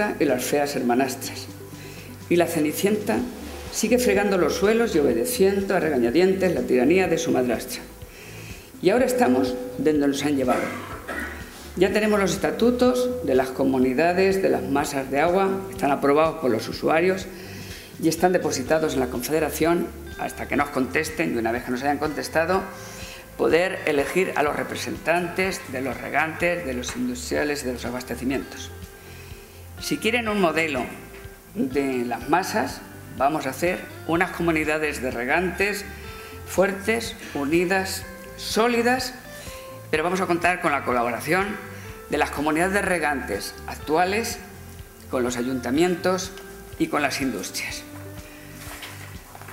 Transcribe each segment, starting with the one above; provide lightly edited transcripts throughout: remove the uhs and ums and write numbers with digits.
madrastra y las feas hermanastras. Y la Cenicienta sigue fregando los suelos y obedeciendo a regañadientes la tiranía de su madrastra. Y ahora estamos donde nos han llevado. Ya tenemos los estatutos de las comunidades de las masas de agua, están aprobados por los usuarios y están depositados en la Confederación hasta que nos contesten, y una vez que nos hayan contestado, poder elegir a los representantes de los regantes, de los industriales y de los abastecimientos. Si quieren un modelo de las masas, vamos a hacer unas comunidades de regantes fuertes, unidas, sólidas, pero vamos a contar con la colaboración de las comunidades de regantes actuales, con los ayuntamientos y con las industrias.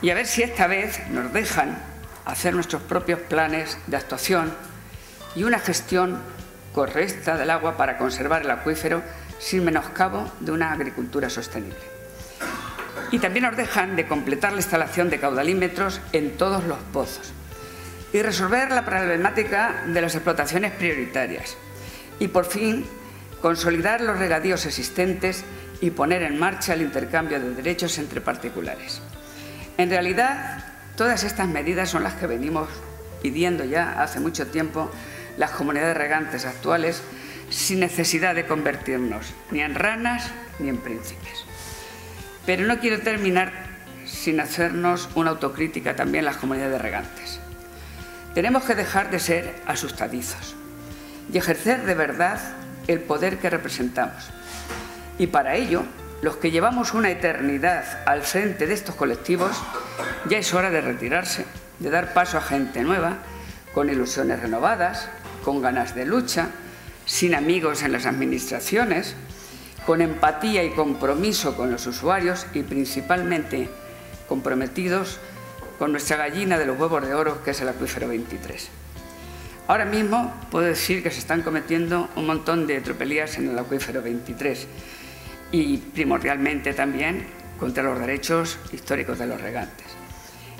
Y a ver si esta vez nos dejan hacer nuestros propios planes de actuación y una gestión correcta del agua para conservar el acuífero sin menoscabo de una agricultura sostenible. Y también nos dejan de completar la instalación de caudalímetros en todos los pozos y resolver la problemática de las explotaciones prioritarias y, por fin, consolidar los regadíos existentes y poner en marcha el intercambio de derechos entre particulares. En realidad, todas estas medidas son las que venimos pidiendo ya hace mucho tiempo las comunidades regantes actuales, sin necesidad de convertirnos ni en ranas ni en príncipes. Pero no quiero terminar sin hacernos una autocrítica también las comunidades regantes. Tenemos que dejar de ser asustadizos y ejercer de verdad el poder que representamos. Y para ello, los que llevamos una eternidad al frente de estos colectivos, ya es hora de retirarse, de dar paso a gente nueva, con ilusiones renovadas, con ganas de lucha, sin amigos en las administraciones, con empatía y compromiso con los usuarios y principalmente comprometidos con nuestra gallina de los huevos de oro, que es el acuífero 23. Ahora mismo puedo decir que se están cometiendo un montón de tropelías en el acuífero 23 y primordialmente también contra los derechos históricos de los regantes.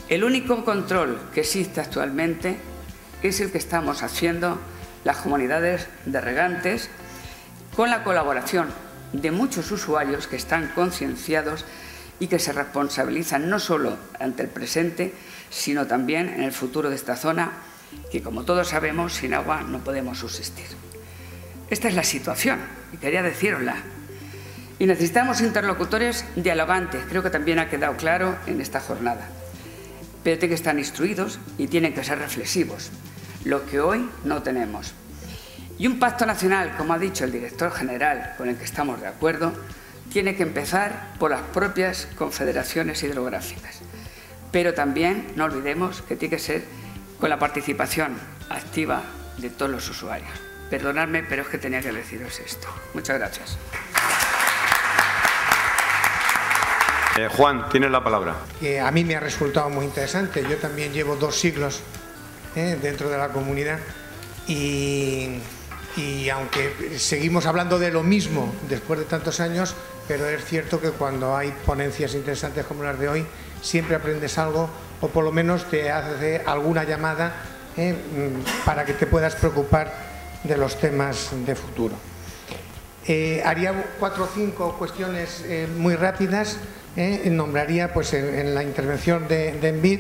El único control que existe actualmente es el que estamos haciendo las comunidades de regantes con la colaboración de muchos usuarios que están concienciados y que se responsabilizan no solo ante el presente, sino también en el futuro de esta zona, que como todos sabemos, sin agua no podemos subsistir. Esta es la situación y quería decírosla. Y necesitamos interlocutores dialogantes, creo que también ha quedado claro en esta jornada. Pero tienen que estar instruidos y tienen que ser reflexivos, lo que hoy no tenemos. Y un pacto nacional, como ha dicho el director general, con el que estamos de acuerdo, tiene que empezar por las propias confederaciones hidrográficas. Pero también no olvidemos que tiene que ser con la participación activa de todos los usuarios. Perdonadme, pero es que tenía que deciros esto. Muchas gracias. Juan, tienes la palabra. A mí me ha resultado muy interesante. Yo también llevo 2 siglos dentro de la comunidad y aunque seguimos hablando de lo mismo después de tantos años, pero es cierto que cuando hay ponencias interesantes como las de hoy, siempre aprendes algo o por lo menos te hace alguna llamada para que te puedas preocupar de los temas de futuro. Haría 4 o 5 cuestiones muy rápidas. Nombraría pues, en la intervención de Envid,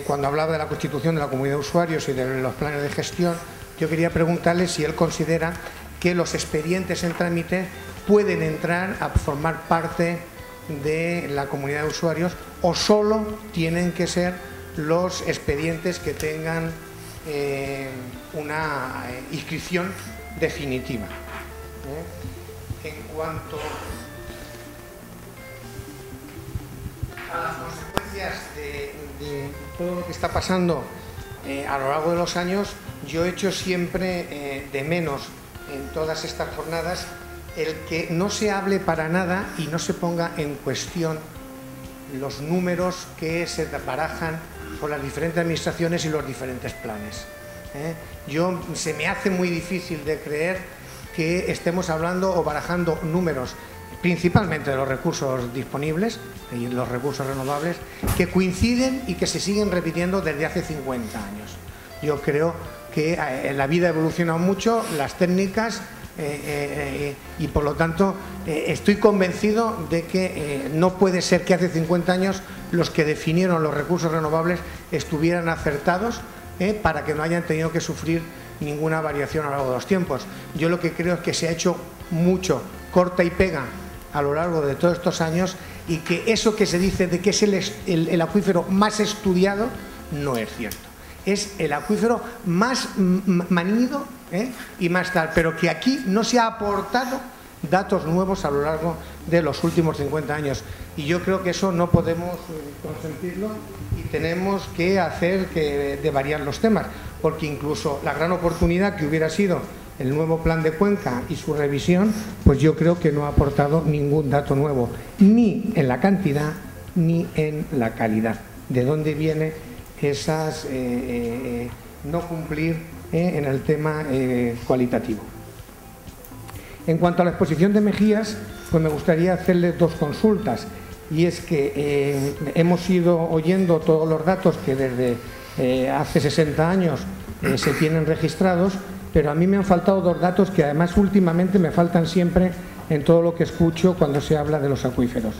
cuando hablaba de la constitución de la comunidad de usuarios y de los planes de gestión, yo quería preguntarle si él considera que los expedientes en trámite pueden entrar a formar parte de la comunidad de usuarios o solo tienen que ser los expedientes que tengan una inscripción definitiva. En cuanto a las consecuencias de todo lo que está pasando a lo largo de los años, yo he hecho siempre de menos en todas estas jornadas el que no se hable para nada y no se ponga en cuestión los números que se barajan por las diferentes administraciones y los diferentes planes. Se me hace muy difícil de creer que estemos hablando o barajando números principalmente de los recursos disponibles y los recursos renovables que coinciden y que se siguen repitiendo desde hace 50 años. Yo creo que la vida ha evolucionado mucho, las técnicas y por lo tanto estoy convencido de que no puede ser que hace 50 años los que definieron los recursos renovables estuvieran acertados para que no hayan tenido que sufrir ninguna variación a lo largo de los tiempos. Yo lo que creo es que se ha hecho mucho corta y pega a lo largo de todos estos años, y que eso que se dice de que es el acuífero más estudiado no es cierto. Es el acuífero más manido y más tal, pero que aquí no se ha aportado datos nuevos a lo largo de los últimos 50 años. Y yo creo que eso no podemos consentirlo y tenemos que hacer de variar los temas, porque incluso la gran oportunidad que hubiera sido el nuevo plan de Cuenca y su revisión, pues yo creo que no ha aportado ningún dato nuevo, ni en la cantidad ni en la calidad. ¿De dónde viene esas no cumplir en el tema cualitativo? En cuanto a la exposición de Mejías, pues me gustaría hacerles dos consultas, y es que hemos ido oyendo todos los datos que desde hace 60 años se tienen registrados, pero a mí me han faltado dos datos que además últimamente me faltan siempre en todo lo que escucho cuando se habla de los acuíferos,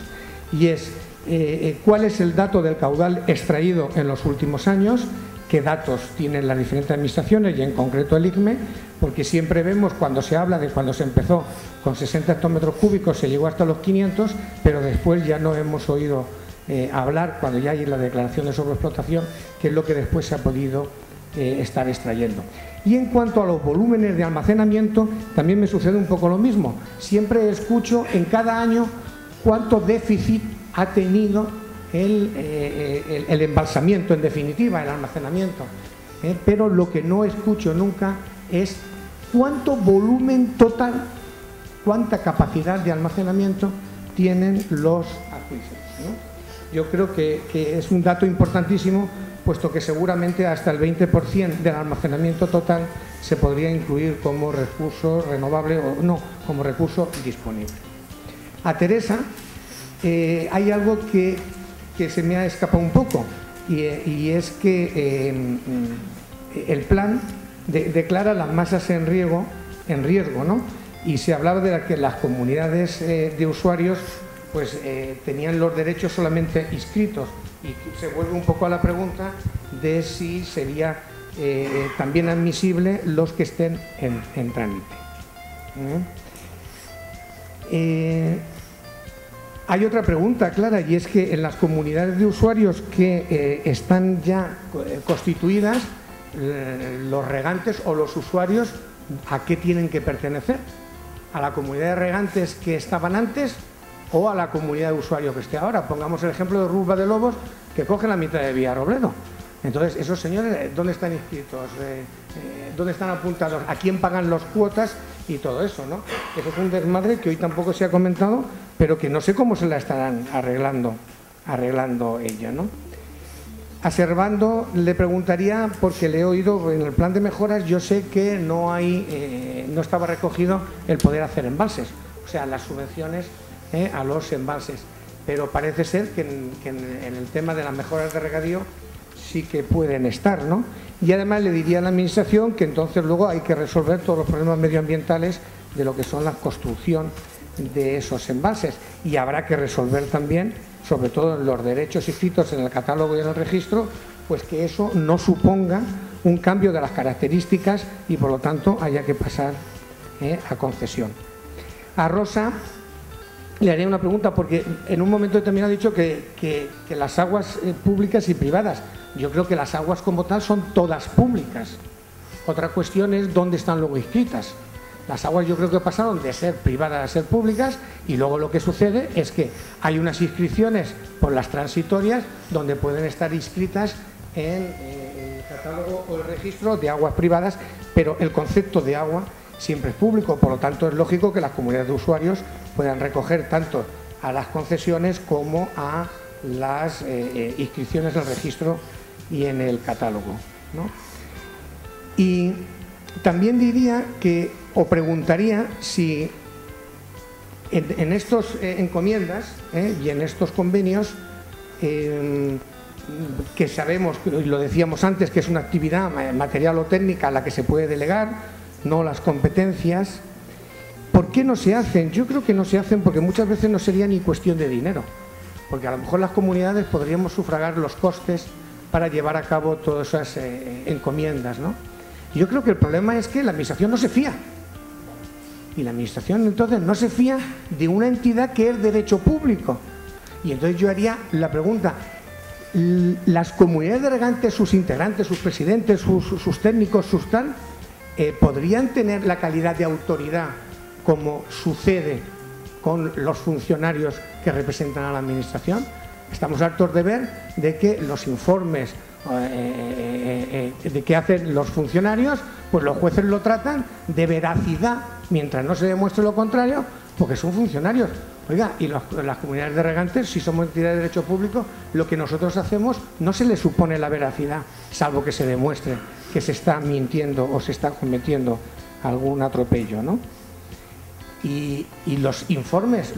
y es cuál es el dato del caudal extraído en los últimos años, qué datos tienen las diferentes administraciones y en concreto el ICME, porque siempre vemos cuando se habla de cuando se empezó con 60 hectómetros cúbicos se llegó hasta los 500, pero después ya no hemos oído hablar, cuando ya hay la declaración de sobreexplotación, qué es lo que después se ha podido estar extrayendo. Y en cuanto a los volúmenes de almacenamiento, también me sucede un poco lo mismo. Siempre escucho en cada año cuánto déficit ha tenido el embalsamiento, en definitiva, el almacenamiento. Pero lo que no escucho nunca es cuánto volumen total, cuánta capacidad de almacenamiento tienen los acuíferos, ¿no? Yo creo que es un dato importantísimo, puesto que seguramente hasta el 20% del almacenamiento total se podría incluir como recurso renovable o no, como recurso disponible. A Teresa, hay algo que se me ha escapado un poco, y es que el plan declara las masas en riesgo, ¿no? Y se hablaba de que las comunidades de usuarios pues tenían los derechos solamente inscritos, y se vuelve un poco a la pregunta de si sería también admisible los que estén en trámite. Hay otra pregunta clara, y es que en las comunidades de usuarios que están ya constituidas, los regantes o los usuarios, ¿a qué tienen que pertenecer? ¿A la comunidad de regantes que estaban antes o a la comunidad de usuarios que esté ahora? Pongamos el ejemplo de Rúa de Lobos, que coge la mitad de Villarrobledo. Entonces, esos señores, ¿dónde están inscritos? ¿Dónde están apuntados? ¿A quién pagan las cuotas? Y todo eso, ¿no? Eso es un desmadre que hoy tampoco se ha comentado, pero que no sé cómo se la estarán arreglando ella, ¿no? A Servando le preguntaría, porque le he oído en el plan de mejoras, yo sé que no estaba recogido el poder hacer embalses, o sea, las subvenciones a los embalses, pero parece ser que en el tema de las mejoras de regadío sí que pueden estar, ¿no? Y además le diría a la administración que entonces luego hay que resolver todos los problemas medioambientales de lo que son la construcción de esos embalses, y habrá que resolver también, sobre todo en los derechos inscritos en el catálogo y en el registro, pues que eso no suponga un cambio de las características y por lo tanto haya que pasar a concesión. A Rosa le haré una pregunta, porque en un momento determinado ha dicho que las aguas públicas y privadas, yo creo que las aguas como tal son todas públicas. Otra cuestión es dónde están luego inscritas. Las aguas yo creo que pasaron de ser privadas a ser públicas, y luego lo que sucede es que hay unas inscripciones por las transitorias donde pueden estar inscritas en el catálogo o el registro de aguas privadas, pero el concepto de agua siempre es público, por lo tanto es lógico que las comunidades de usuarios puedan recoger tanto a las concesiones como a las inscripciones del registro y en el catálogo, ¿no? Y también diría que, o preguntaría si en estas encomiendas y en estos convenios, que sabemos, y lo decíamos antes, que es una actividad material o técnica a la que se puede delegar, no las competencias, qué no se hacen? Yo creo que no se hacen porque muchas veces no sería ni cuestión de dinero, porque a lo mejor las comunidades podríamos sufragar los costes para llevar a cabo todas esas encomiendas, ¿no? Yo creo que el problema es que la administración no se fía. Y la administración entonces no se fía de una entidad que es derecho público. Y entonces yo haría la pregunta, ¿las comunidades de regantes, sus integrantes, sus presidentes, sus técnicos, sus tal, podrían tener la calidad de autoridad como sucede con los funcionarios que representan a la administración? Estamos hartos de ver de que los informes de que hacen los funcionarios, pues los jueces lo tratan de veracidad mientras no se demuestre lo contrario, porque son funcionarios. Oiga, y las comunidades de regantes, si somos entidades de derecho público, lo que nosotros hacemos no se le supone la veracidad, salvo que se demuestre que se está mintiendo o se está cometiendo algún atropello, ¿no? Y los informes,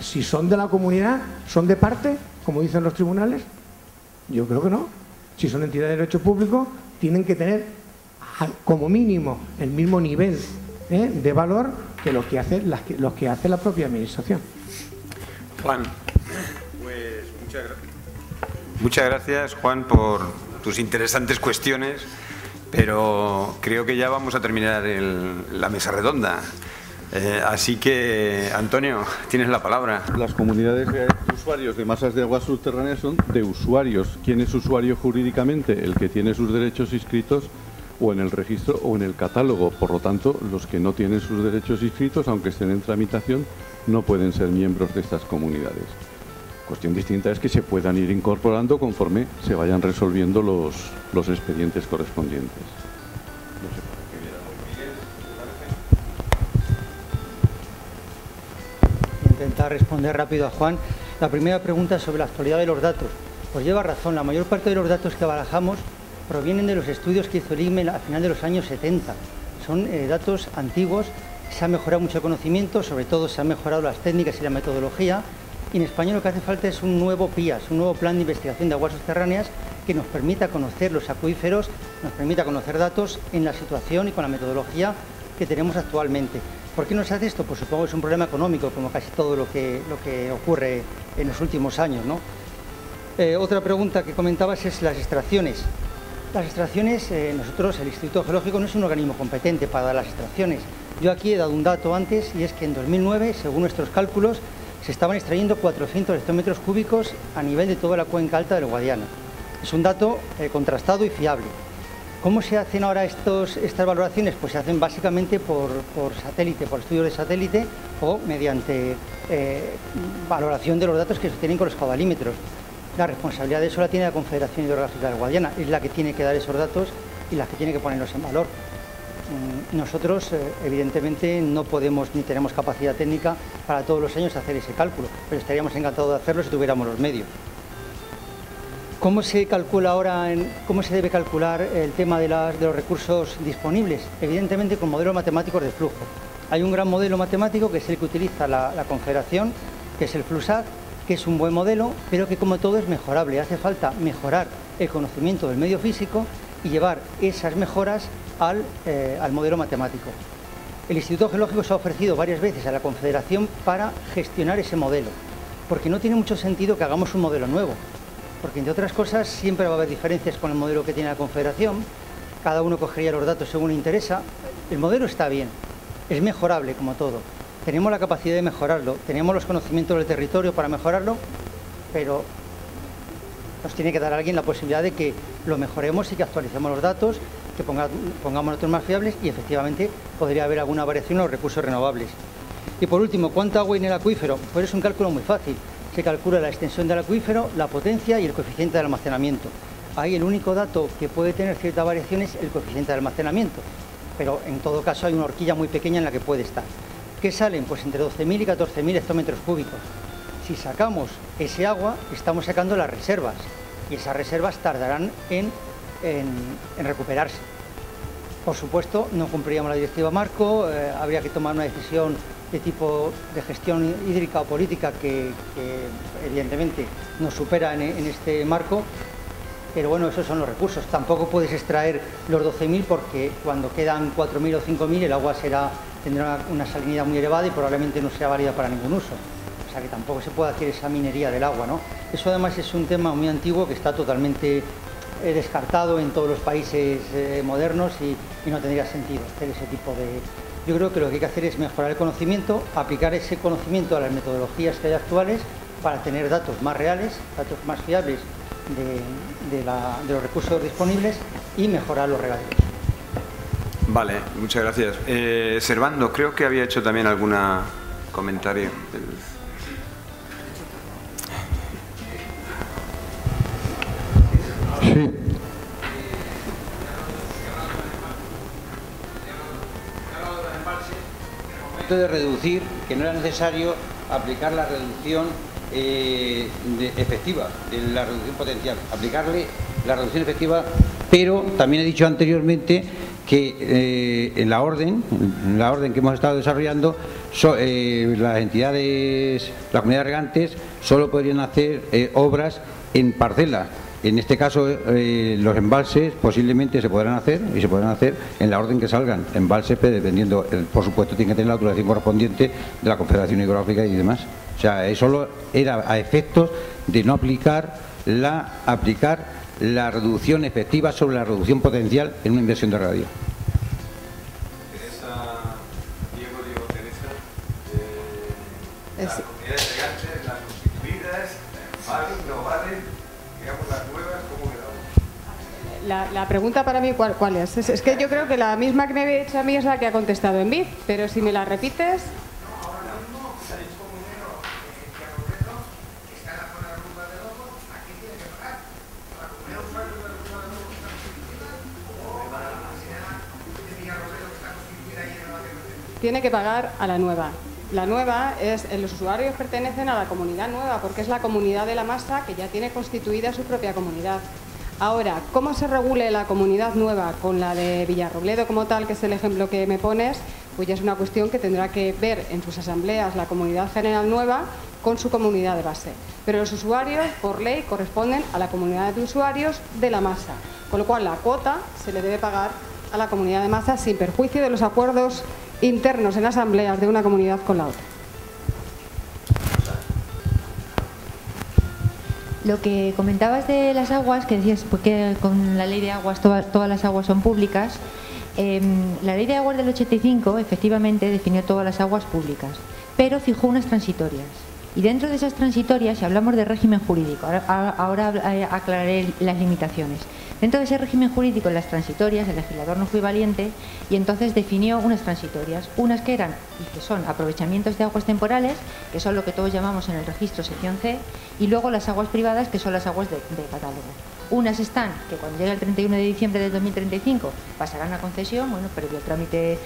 si son de la comunidad, ¿son de parte, como dicen los tribunales? Yo creo que no. Si son entidades de derecho público, tienen que tener como mínimo el mismo nivel de valor que lo que hace la propia administración. Juan. Pues muchas gracias, Juan, por tus interesantes cuestiones, pero creo que ya vamos a terminar la mesa redonda. Así que, Antonio, tienes la palabra. Las comunidades de usuarios de masas de aguas subterráneas son de usuarios. ¿Quién es usuario jurídicamente? El que tiene sus derechos inscritos o en el registro o en el catálogo. Por lo tanto, los que no tienen sus derechos inscritos, aunque estén en tramitación, no pueden ser miembros de estas comunidades. Cuestión distinta es que se puedan ir incorporando conforme se vayan resolviendo los expedientes correspondientes. No sé para qué viera muy bien. Intentar responder rápido a Juan. La primera pregunta sobre la actualidad de los datos. Pues lleva razón, la mayor parte de los datos que barajamos provienen de los estudios que hizo el IGME a final de los años 70. Son datos antiguos, se ha mejorado mucho el conocimiento, sobre todo se han mejorado las técnicas y la metodología, y en España lo que hace falta es un nuevo PIAS, un nuevo plan de investigación de aguas subterráneas que nos permita conocer los acuíferos, nos permita conocer datos en la situación y con la metodología que tenemos actualmente. ¿Por qué no se hace esto? Pues supongo que es un problema económico, como casi todo lo que ocurre en los últimos años, ¿no? Otra pregunta que comentabas es las extracciones. Las extracciones, nosotros, el Instituto Geológico, no es un organismo competente para dar las extracciones. Yo aquí he dado un dato antes, y es que en 2009, según nuestros cálculos, se estaban extrayendo 400 hectómetros cúbicos a nivel de toda la cuenca alta del Guadiana. Es un dato contrastado y fiable. ¿Cómo se hacen ahora estas valoraciones? Pues se hacen básicamente por satélite, por estudios de satélite o mediante valoración de los datos que se obtienen con los caudalímetros. La responsabilidad de eso la tiene la Confederación Hidrográfica del Guadiana, es la que tiene que dar esos datos y la que tiene que ponerlos en valor. Nosotros, evidentemente, no podemos ni tenemos capacidad técnica para todos los años hacer ese cálculo, pero estaríamos encantados de hacerlo si tuviéramos los medios. ¿Cómo se calcula ahora, cómo se debe calcular el tema de los recursos disponibles? Evidentemente con modelos matemáticos de flujo. Hay un gran modelo matemático que es el que utiliza la Confederación, que es el FLUSAT, que es un buen modelo, pero que como todo es mejorable. Hace falta mejorar el conocimiento del medio físico y llevar esas mejoras al modelo matemático. El Instituto Geológico se ha ofrecido varias veces a la Confederación para gestionar ese modelo, porque no tiene mucho sentido que hagamos un modelo nuevo, porque entre otras cosas siempre va a haber diferencias con el modelo que tiene la Confederación, cada uno cogería los datos según le interesa. El modelo está bien, es mejorable como todo. Tenemos la capacidad de mejorarlo, tenemos los conocimientos del territorio para mejorarlo, pero nos tiene que dar alguien la posibilidad de que lo mejoremos y que actualicemos los datos, que pongamos datos más fiables y efectivamente podría haber alguna variación en los recursos renovables. Y por último, ¿cuánta agua hay en el acuífero? Pues es un cálculo muy fácil. Se calcula la extensión del acuífero, la potencia y el coeficiente de almacenamiento. Ahí el único dato que puede tener cierta variación es el coeficiente de almacenamiento, pero en todo caso hay una horquilla muy pequeña en la que puede estar. ¿Qué salen? Pues entre 12.000 y 14.000 hectómetros cúbicos. Si sacamos ese agua, estamos sacando las reservas, y esas reservas tardarán en recuperarse. Por supuesto, no cumpliríamos la directiva marco, habría que tomar una decisión de tipo de gestión hídrica o política que evidentemente nos supera en este marco, pero bueno, esos son los recursos. Tampoco puedes extraer los 12.000 porque cuando quedan 4.000 o 5.000 el agua será tendrá una salinidad muy elevada y probablemente no sea válida para ningún uso. O sea que tampoco se puede hacer esa minería del agua, ¿no? Eso además es un tema muy antiguo que está totalmente descartado en todos los países modernos y no tendría sentido hacer ese tipo de... Yo creo que lo que hay que hacer es mejorar el conocimiento, aplicar ese conocimiento a las metodologías que hay actuales para tener datos más reales, datos más fiables de los recursos disponibles y mejorar los regadíos. Vale, muchas gracias. Servando, creo que había hecho también algún comentario. Sí. De reducir, que no era necesario aplicar la reducción efectiva, de la reducción potencial, aplicarle la reducción efectiva, pero también he dicho anteriormente que en la orden que hemos estado desarrollando, las entidades, las comunidades regantes, solo podrían hacer obras en parcelas. En este caso, los embalses posiblemente se podrán hacer y se podrán hacer en la orden que salgan. Embalses, dependiendo, por supuesto, tiene que tener la autorización correspondiente de la Confederación Hidrográfica y demás. O sea, eso solo era a efectos de no aplicar la reducción efectiva sobre la reducción potencial en una inversión de regadío. Las comunidades regantes, las constituidas, ¿valen, no valen? Digamos, las nuevas, ¿cómo quedamos? La pregunta para mí, ¿cuál es? Es que yo creo que la misma que me había hecho a mí es la que ha contestado en BID, pero si me la repites... Tiene que pagar a la nueva. La nueva los usuarios pertenecen a la comunidad nueva, porque es la comunidad de la masa que ya tiene constituida su propia comunidad. Ahora, ¿cómo se regule la comunidad nueva con la de Villarrobledo como tal, que es el ejemplo que me pones? Pues ya es una cuestión que tendrá que ver en sus asambleas la comunidad general nueva con su comunidad de base. Pero los usuarios, por ley, corresponden a la comunidad de usuarios de la masa, con lo cual la cuota se le debe pagar a la comunidad de masa sin perjuicio de los acuerdos internos en asambleas de una comunidad con la otra. Lo que comentabas de las aguas, que decías porque con la ley de aguas todas las aguas son públicas, la ley de aguas del 85 efectivamente definió todas las aguas públicas, pero fijó unas transitorias. Y dentro de esas transitorias, si hablamos de régimen jurídico, ahora aclararé las limitaciones. Dentro de ese régimen jurídico, en las transitorias, el legislador no fue valiente y entonces definió unas transitorias, unas que eran y que son aprovechamientos de aguas temporales, que son lo que todos llamamos en el registro sección C, y luego las aguas privadas, que son las aguas de catálogo. Unas están, que cuando llegue el 31 de diciembre del 2035 pasarán a concesión, bueno, previo al trámite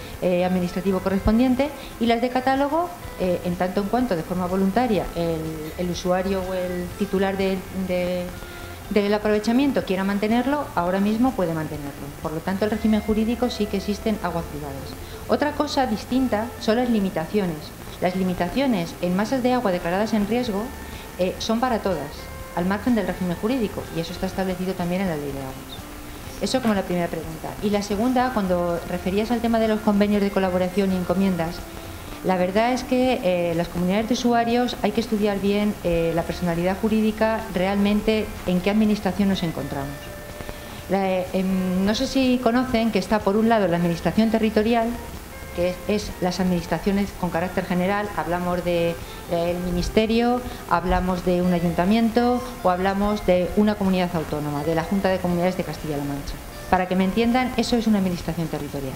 administrativo correspondiente, y las de catálogo, en tanto en cuanto de forma voluntaria el usuario o el titular del aprovechamiento quiera mantenerlo, ahora mismo puede mantenerlo. Por lo tanto, el régimen jurídico sí que existen aguas privadas. Otra cosa distinta son las limitaciones. Las limitaciones en masas de agua declaradas en riesgo son para todas, al margen del régimen jurídico, y eso está establecido también en la ley de aguas. Eso como la primera pregunta. Y la segunda, cuando referías al tema de los convenios de colaboración y encomiendas, la verdad es que las comunidades de usuarios hay que estudiar bien la personalidad jurídica, realmente en qué administración nos encontramos. No sé si conocen que está por un lado la administración territorial, que es las administraciones con carácter general, hablamos del ministerio, hablamos de un ayuntamiento o hablamos de una comunidad autónoma, de la Junta de Comunidades de Castilla-La Mancha. Para que me entiendan, eso es una administración territorial.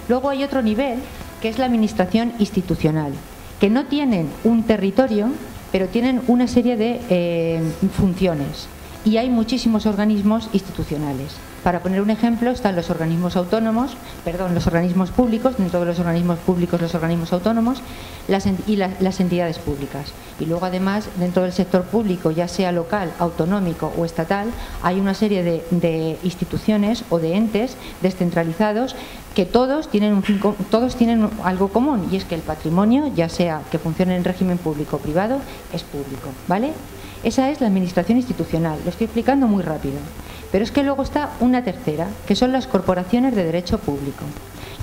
Luego hay otro nivel, que es la administración institucional, que no tienen un territorio, pero tienen una serie de funciones. Y hay muchísimos organismos institucionales. Para poner un ejemplo, están los organismos autónomos, los organismos públicos, dentro de los organismos públicos los organismos autónomos y las entidades públicas. Y luego además, dentro del sector público, ya sea local, autonómico o estatal, hay una serie de instituciones o de entes descentralizados que todos tienen algo común, y es que el patrimonio, ya sea que funcione en régimen público o privado, es público, ¿vale? Esa es la administración institucional, lo estoy explicando muy rápido. Pero es que luego está una tercera, que son las corporaciones de derecho público.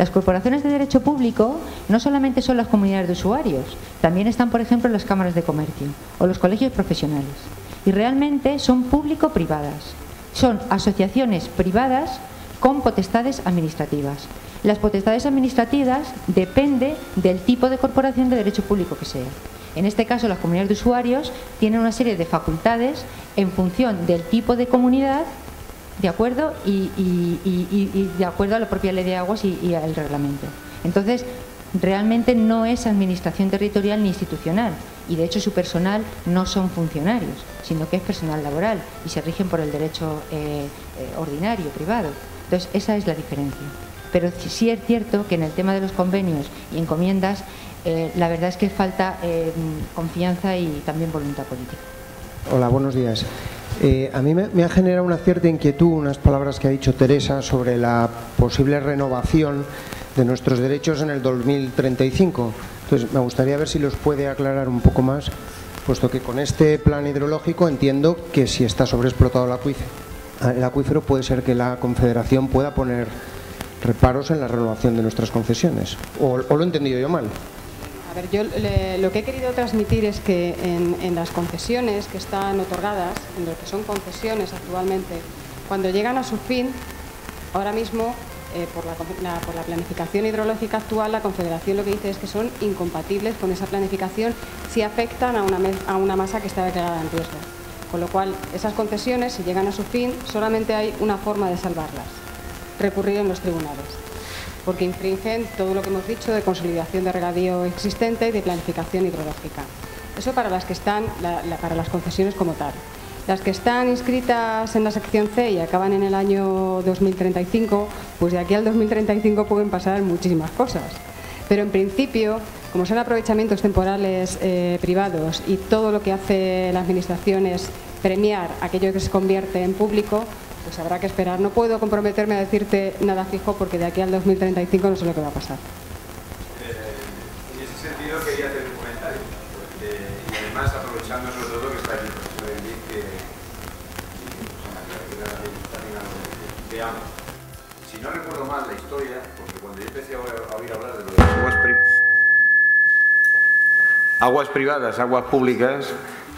Las corporaciones de derecho público no solamente son las comunidades de usuarios, también están, por ejemplo, las cámaras de comercio o los colegios profesionales. Y realmente son público-privadas. Son asociaciones privadas con potestades administrativas. Las potestades administrativas dependen del tipo de corporación de derecho público que sea. En este caso, las comunidades de usuarios tienen una serie de facultades en función del tipo de comunidad, ¿de acuerdo? Y de acuerdo a la propia ley de aguas y al reglamento. Entonces, realmente no es administración territorial ni institucional, y de hecho su personal no son funcionarios, sino que es personal laboral y se rigen por el derecho ordinario, privado. Entonces, esa es la diferencia. Pero sí es cierto que en el tema de los convenios y encomiendas, la verdad es que falta confianza y también voluntad política. Hola, buenos días. A mí me ha generado una cierta inquietud unas palabras que ha dicho Teresa sobre la posible renovación de nuestros derechos en el 2035. Entonces, me gustaría ver si los puede aclarar un poco más, puesto que con este plan hidrológico entiendo que si está sobreexplotado el acuífero puede ser que la Confederación pueda poner reparos en la renovación de nuestras concesiones. ¿O lo he entendido yo mal? A ver, yo lo que he querido transmitir es que en las concesiones que están otorgadas, en lo que son concesiones actualmente, cuando llegan a su fin, ahora mismo, por la planificación hidrológica actual, la Confederación lo que dice es que son incompatibles con esa planificación si afectan a una masa que está declarada en riesgo. Con lo cual, esas concesiones, si llegan a su fin, solamente hay una forma de salvarlas: recurrir en los tribunales, porque infringen todo lo que hemos dicho de consolidación de regadío existente y de planificación hidrológica. Eso para las que están, para las concesiones como tal. Las que están inscritas en la sección C y acaban en el año 2035, pues de aquí al 2035 pueden pasar muchísimas cosas. Pero en principio, como son aprovechamientos temporales privados y todo lo que hace la Administración es premiar aquello que se convierte en público, pues habrá que esperar. No puedo comprometerme a decirte nada fijo porque de aquí al 2035 no sé lo que va a pasar. En ese sentido quería hacer un comentario, y además aprovechando sobre todo que está el profesor Enric, veamos. Si no recuerdo mal la historia, porque cuando yo empecé a oír hablar de lo de aguas privadas, aguas públicas,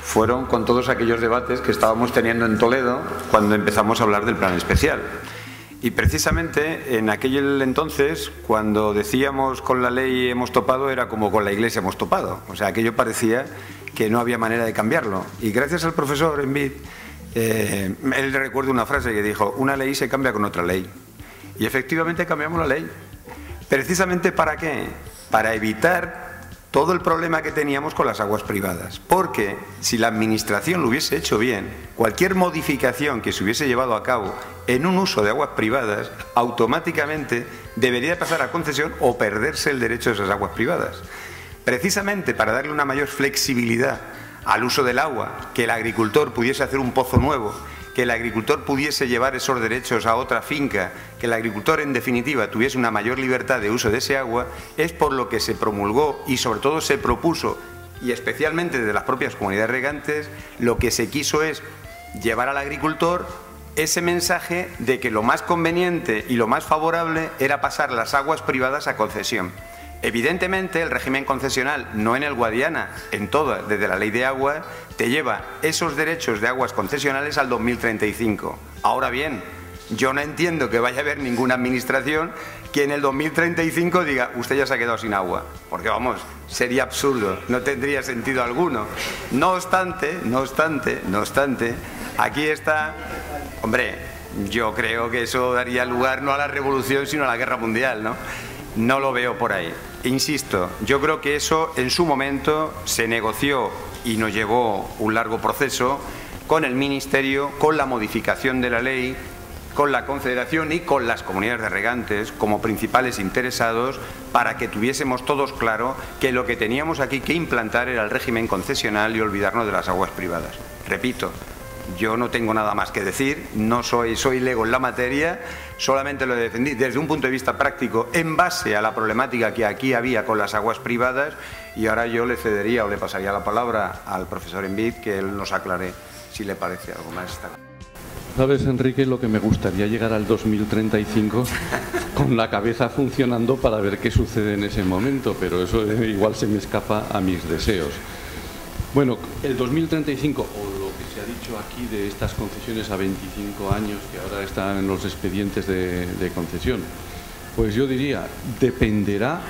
fueron con todos aquellos debates que estábamos teniendo en Toledo cuando empezamos a hablar del plan especial. Y precisamente en aquel entonces, cuando decíamos con la ley hemos topado, era como con la Iglesia hemos topado. O sea, aquello parecía que no había manera de cambiarlo. Y gracias al profesor Envid, él recuerda una frase que dijo: una ley se cambia con otra ley. Y efectivamente cambiamos la ley. ¿Precisamente para qué? Para evitar todo el problema que teníamos con las aguas privadas. Porque si la Administración lo hubiese hecho bien, cualquier modificación que se hubiese llevado a cabo en un uso de aguas privadas, automáticamente debería pasar a concesión o perderse el derecho de esas aguas privadas. Precisamente para darle una mayor flexibilidad al uso del agua, que el agricultor pudiese hacer un pozo nuevo, que el agricultor pudiese llevar esos derechos a otra finca, que el agricultor en definitiva tuviese una mayor libertad de uso de ese agua, es por lo que se promulgó y sobre todo se propuso, y especialmente desde las propias comunidades regantes, lo que se quiso es llevar al agricultor ese mensaje de que lo más conveniente y lo más favorable era pasar las aguas privadas a concesión. Evidentemente, el régimen concesional, no en el Guadiana, en toda, desde la ley de agua, te lleva esos derechos de aguas concesionales al 2035. Ahora bien, yo no entiendo que vaya a haber ninguna administración que en el 2035 diga usted ya se ha quedado sin agua, porque vamos, sería absurdo, no tendría sentido alguno. No obstante, aquí está, hombre, yo creo que eso daría lugar no a la revolución sino a la guerra mundial, ¿no? No lo veo por ahí. Insisto, yo creo que eso en su momento se negoció y nos llevó un largo proceso con el Ministerio, con la modificación de la ley, con la Confederación y con las comunidades de regantes como principales interesados, para que tuviésemos todos claro que lo que teníamos aquí que implantar era el régimen concesional y olvidarnos de las aguas privadas. Repito, yo no tengo nada más que decir, no soy lego en la materia, solamente lo defendí desde un punto de vista práctico en base a la problemática que aquí había con las aguas privadas, y ahora yo le cedería o le pasaría la palabra al profesor Envid, que él nos aclare si le parece algo más. Sabes, Enrique, lo que me gustaría llegar al 2035 con la cabeza funcionando para ver qué sucede en ese momento, pero eso igual se me escapa a mis deseos. Bueno, el 2035, o lo que se ha dicho aquí de estas concesiones a 25 años, que ahora están en los expedientes de concesión, pues yo diría, dependerá,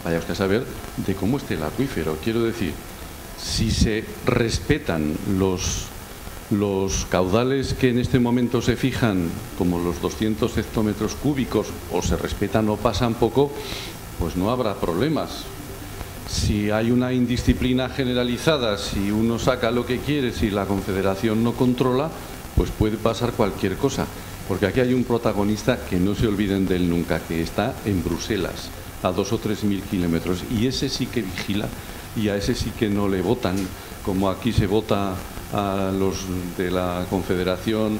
vaya usted a saber, de cómo esté el acuífero. Quiero decir, si se respetan los caudales que en este momento se fijan, como los 200 hectómetros cúbicos, o se respetan o pasan poco, pues no habrá problemas. Si hay una indisciplina generalizada, si uno saca lo que quiere, si la Confederación no controla, pues puede pasar cualquier cosa. Porque aquí hay un protagonista que no se olviden de él nunca, que está en Bruselas, a 2.000 o 3.000 kilómetros, y ese sí que vigila, y a ese sí que no le votan, como aquí se vota a los de la Confederación,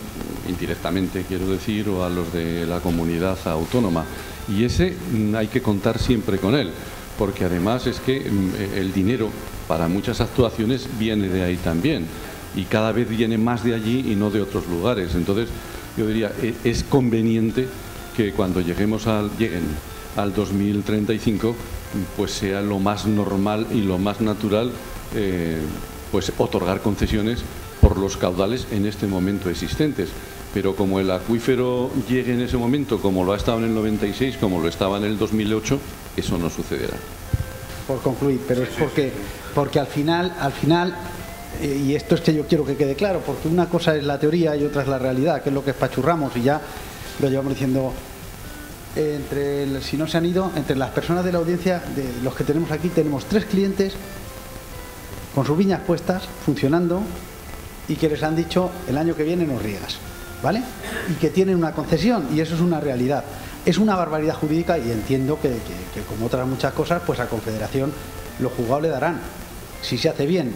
indirectamente quiero decir, o a los de la comunidad autónoma. Y ese hay que contar siempre con él, porque además es que el dinero para muchas actuaciones viene de ahí también, y cada vez viene más de allí y no de otros lugares. Entonces yo diría, es conveniente que cuando lleguen al 2035, pues sea lo más normal y lo más natural pues otorgar concesiones por los caudales en este momento existentes. Pero como el acuífero llegue en ese momento, como lo ha estado en el 96, como lo estaba en el 2008, eso no sucederá. Por concluir, pero es porque al final, y esto es que yo quiero que quede claro, porque una cosa es la teoría y otra es la realidad, que es lo que espachurramos, y ya lo llevamos diciendo. Si no se han ido, entre las personas de la audiencia, de los que tenemos aquí, tenemos 3 clientes con sus viñas puestas, funcionando, y que les han dicho el año que viene nos riegas, ¿vale? Y que tienen una concesión, y eso es una realidad. Es una barbaridad jurídica, y entiendo que como otras muchas cosas, pues a Confederación los juzgados le darán, si se hace bien.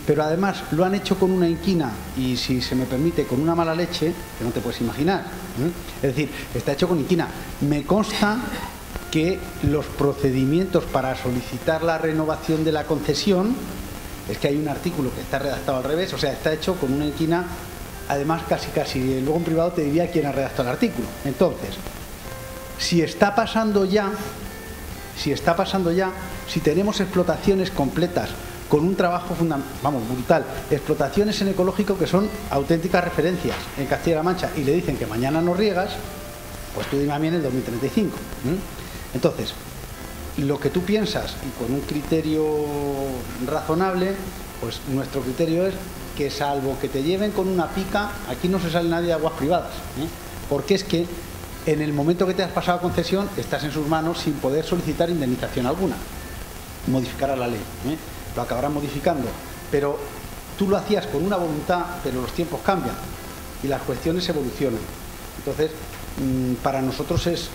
Pero además lo han hecho con una inquina y, si se me permite, con una mala leche que no te puedes imaginar. Es decir, está hecho con inquina. Me consta que los procedimientos para solicitar la renovación de la concesión, es que hay un artículo que está redactado al revés, o sea, está hecho con una inquina, además casi, luego en privado te diría quién ha redactado el artículo. Entonces, si está pasando ya, si tenemos explotaciones completas, con un trabajo brutal, explotaciones en ecológico que son auténticas referencias en Castilla-La Mancha, y le dicen que mañana no riegas, pues tú dime a mí en el 2035. Entonces, lo que tú piensas, y con un criterio razonable, pues nuestro criterio es que, salvo que te lleven con una pica, aquí no se sale nadie de aguas privadas, porque es que en el momento que te has pasado a concesión estás en sus manos sin poder solicitar indemnización alguna. Modificará la ley, lo acabarán modificando, pero tú lo hacías con una voluntad, pero los tiempos cambian y las cuestiones evolucionan. Entonces, para nosotros es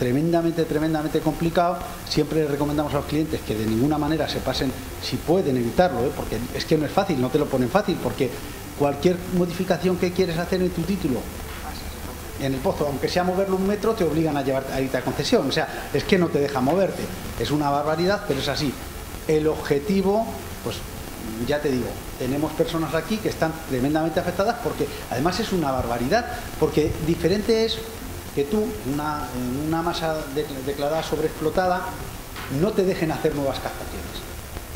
tremendamente complicado. Siempre les recomendamos a los clientes que de ninguna manera se pasen, si pueden evitarlo, porque es que no es fácil, no te lo ponen fácil, porque cualquier modificación que quieres hacer en tu título en el pozo, aunque sea moverlo 1 metro, te obligan a irte a concesión. O sea, es que no te dejan moverte. Es una barbaridad, pero es así. El objetivo, pues ya te digo, tenemos personas aquí que están tremendamente afectadas, porque además es una barbaridad, porque diferente es que tú, en una masa declarada sobreexplotada, no te dejen hacer nuevas captaciones.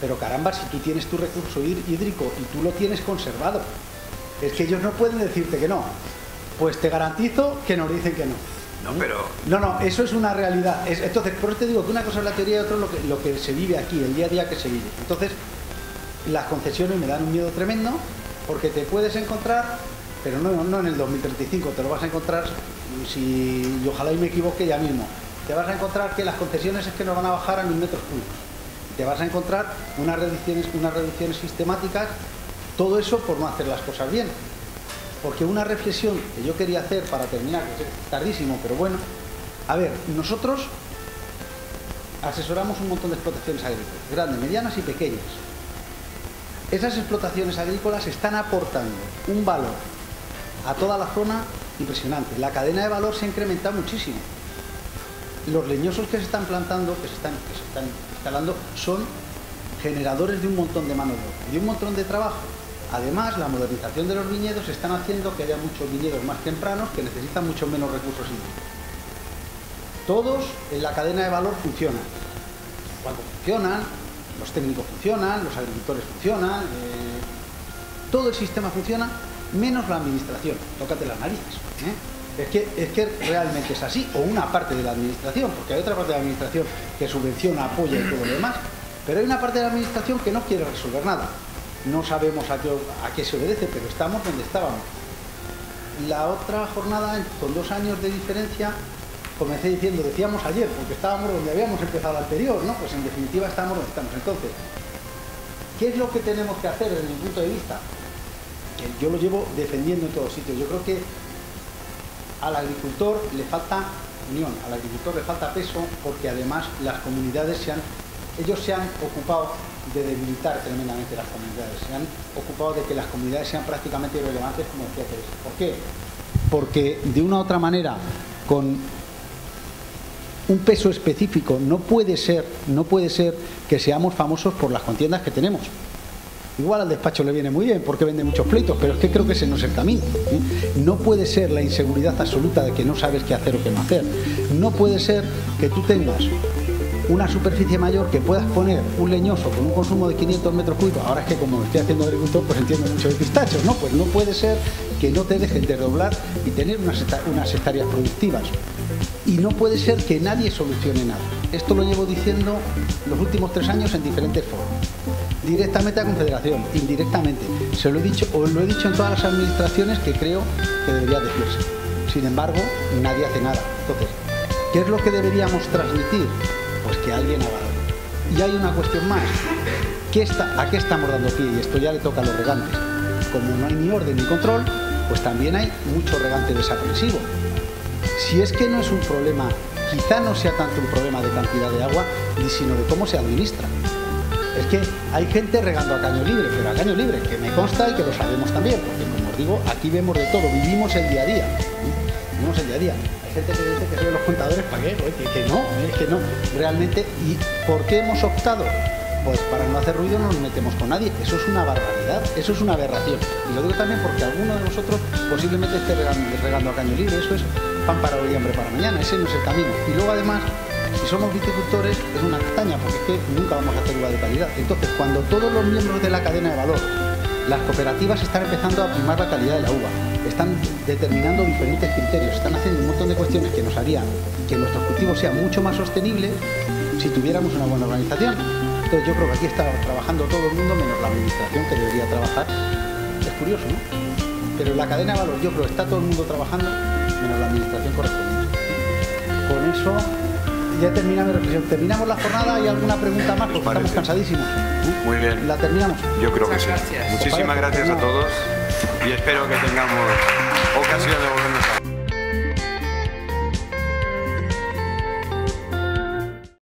Pero caramba, si tú tienes tu recurso hídrico y tú lo tienes conservado, es que ellos no pueden decirte que no. Pues te garantizo que nos dicen que no. No, eso es una realidad. Entonces, por eso te digo que una cosa es la teoría y otra es lo que se vive aquí, el día a día que se vive. Entonces, las concesiones me dan un miedo tremendo, porque te puedes encontrar, pero no en el 2035, te lo vas a encontrar, y ojalá y me equivoque ya mismo, te vas a encontrar que las concesiones es que nos van a bajar a 1000 metros cúbicos. Te vas a encontrar unas reducciones sistemáticas, todo eso por no hacer las cosas bien. Porque una reflexión que yo quería hacer para terminar, que es tardísimo, pero bueno, a ver, nosotros asesoramos un montón de explotaciones agrícolas, grandes, medianas y pequeñas. Esas explotaciones agrícolas están aportando un valor a toda la zona impresionante. La cadena de valor se ha incrementado muchísimo. Los leñosos que se están plantando, que se están instalando, son generadores de un montón de mano de obra, de un montón de trabajo. Además, la modernización de los viñedos están haciendo que haya muchos viñedos más tempranos que necesitan mucho menos recursos hídricos. Todos en la cadena de valor funcionan. Cuando funcionan, los técnicos funcionan, los agricultores funcionan, todo el sistema funciona, menos la administración. Tócate las narices, Es que realmente es así, o una parte de la administración, porque hay otra parte de la administración que subvenciona, apoya y todo lo demás, pero hay una parte de la administración que no quiere resolver nada. No sabemos a qué se obedece, pero estamos donde estábamos. La otra jornada, con 2 años de diferencia, comencé diciendo, decíamos ayer, porque estábamos donde habíamos empezado la anterior, ¿no? Pues en definitiva estamos donde estamos. Entonces, ¿qué es lo que tenemos que hacer desde mi punto de vista? Que yo lo llevo defendiendo en todos sitios. Yo creo que al agricultor le falta unión, al agricultor le falta peso, porque además las comunidades ellos se han ocupado de debilitar tremendamente las comunidades, se han ocupado de que las comunidades sean prácticamente irrelevantes, como decía Teresa. ¿Por qué? Porque de una u otra manera, con un peso específico, no puede ser que seamos famosos por las contiendas que tenemos. Igual al despacho le viene muy bien porque vende muchos pleitos, pero es que creo que ese no es el camino. No puede ser la inseguridad absoluta de que no sabes qué hacer o qué no hacer. No puede ser que tú tengas una superficie mayor, que puedas poner un leñoso con un consumo de 500 metros cúbicos. Ahora es que como estoy haciendo agricultor, pues entiendo mucho de pistachos, ¿no? Pues no puede ser que no te dejen desdoblar y tener unas hectáreas productivas. Y no puede ser que nadie solucione nada. Esto lo llevo diciendo los últimos 3 años en diferentes foros. Directamente a Confederación, indirectamente. Se lo he dicho, o lo he dicho en todas las administraciones que creo que debería decirse. Sin embargo, nadie hace nada. Entonces, ¿qué es lo que deberíamos transmitir? Pues que alguien haga algo. Y hay una cuestión más. ¿A qué estamos dando pie? Y esto ya le toca a los regantes. Como no hay ni orden ni control, pues también hay mucho regante desaprensivo. Si es que no es un problema, quizá no sea tanto un problema de cantidad de agua, sino de cómo se administra. Es que hay gente regando a caño libre, pero a caño libre, que me consta y que lo sabemos también, porque como os digo, aquí vemos de todo, vivimos el día a día. Vivimos el día a día. Hay gente que dice que son los contadores, ¿para qué? Es que no, realmente. ¿Y por qué hemos optado? Pues para no hacer ruido no nos metemos con nadie. Eso es una barbaridad, eso es una aberración. Y lo digo también porque alguno de nosotros posiblemente esté regando a caño libre. Eso es pan para hoy y hambre para mañana, ese no es el camino. Y luego además, si somos viticultores, es una castaña, porque es que nunca vamos a hacer uva de calidad. Entonces, cuando todos los miembros de la cadena de valor, las cooperativas están empezando a primar la calidad de la uva, están determinando diferentes criterios, están haciendo un montón de cuestiones que nos harían que nuestros cultivos sean mucho más sostenibles si tuviéramos una buena organización. Entonces yo creo que aquí está trabajando todo el mundo menos la administración, que debería trabajar. Es curioso, ¿no? Pero en la cadena de valor yo creo que está todo el mundo trabajando menos la administración correspondiente. Con eso ya termina mi reflexión. Terminamos la jornada. ¿Hay alguna pregunta más? Porque estamos cansadísimos. Muy bien. ¿La terminamos? Yo creo que sí. Muchísimas gracias a todos y espero que tengamos